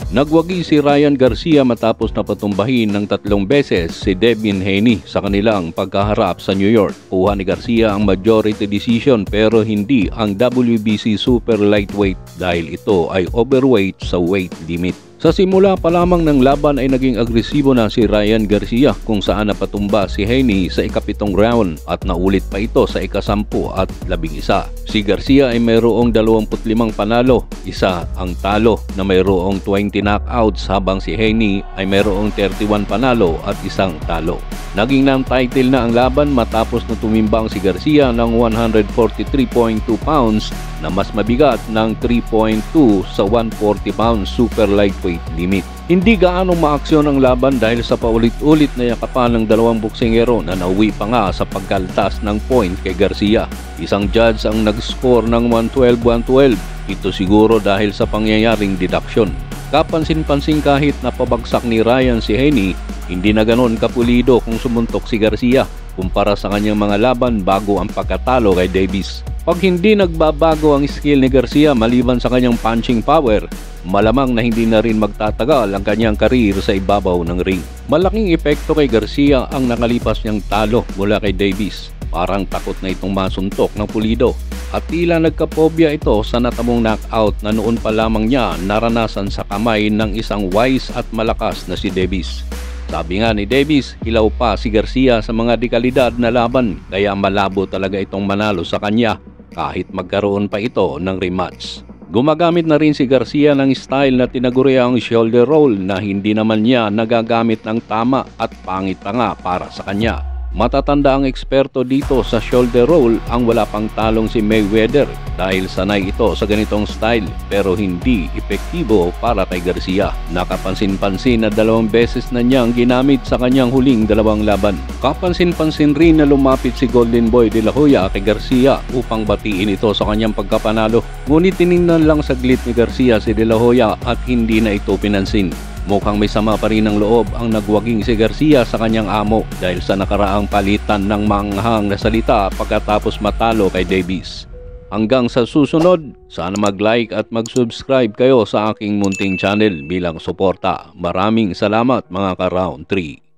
Nagwagi si Ryan Garcia matapos na patumbahin ng 3 beses si Devin Haney sa kanilang pagkaharap sa New York. Kuha ni Garcia ang majority decision pero hindi ang WBC Super Lightweight dahil ito ay overweight sa weight limit. Sa simula pa lamang ng laban ay naging agresibo na si Ryan Garcia kung saan napatumba si Haney sa ika-7 round at naulit pa ito sa ika-10 at 11. Si Garcia ay mayroong 25 panalo, isa ang talo na mayroong 20 knockouts habang si Haney ay mayroong 31 panalo at isang talo. Naging non-title na ang laban matapos na tumimbang si Garcia ng 143.2 pounds na mas mabigat ng 3.2 sa 140 pounds super lightweight limit. Hindi gaano maaksyon ang laban dahil sa paulit-ulit na yakapan ng dalawang boksingero na nauwi pa nga sa pagkaltas ng point kay Garcia. Isang judge ang nag-score ng 112-112. Ito siguro dahil sa pangyayaring deduction. Kapansin-pansin kahit napabagsak ni Ryan si Haney, hindi na ganon kapulido kung sumuntok si Garcia kumpara sa kanyang mga laban bago ang pagkatalo kay Davis. Pag hindi nagbabago ang skill ni Garcia maliban sa kanyang punching power, malamang na hindi na rin magtatagal ang kanyang karir sa ibabaw ng ring. Malaking epekto kay Garcia ang nakalipas niyang talo mula kay Davis. Parang takot na itong masuntok ng pulido at tila nagkapobya ito sa natamong knockout na noon pa lamang niya naranasan sa kamay ng isang wise at malakas na si Davis. Sabi nga ni Davis, hilaw pa si Garcia sa mga dekalidad na laban kaya malabo talaga itong manalo sa kanya kahit magkaroon pa ito ng rematch. Gumagamit na rin si Garcia ng style na tinaguriang shoulder roll na hindi naman niya nagagamit ng tama at pangit pa nga para sa kanya. Matatanda ang eksperto dito sa shoulder roll ang wala pang talong si Mayweather dahil sanay ito sa ganitong style pero hindi epektibo para kay Garcia. Nakapansin-pansin na 2 beses na niyang ginamit sa kanyang huling 2 laban. Kapansin-pansin rin na lumapit si Golden Boy de la Hoya kay Garcia upang batiin ito sa kanyang pagkapanalo. Ngunit tiningnan lang saglit ni Garcia si de la Hoya at hindi na ito pinansin. Mukhang may sama pa rin ng loob ang nagwaging si Garcia sa kanyang amo dahil sa nakaraang palitan ng manghang na salita pagkatapos matalo kay Davis. Hanggang sa susunod, sana mag-like at mag-subscribe kayo sa aking munting channel bilang suporta. Maraming salamat mga ka-Round 3.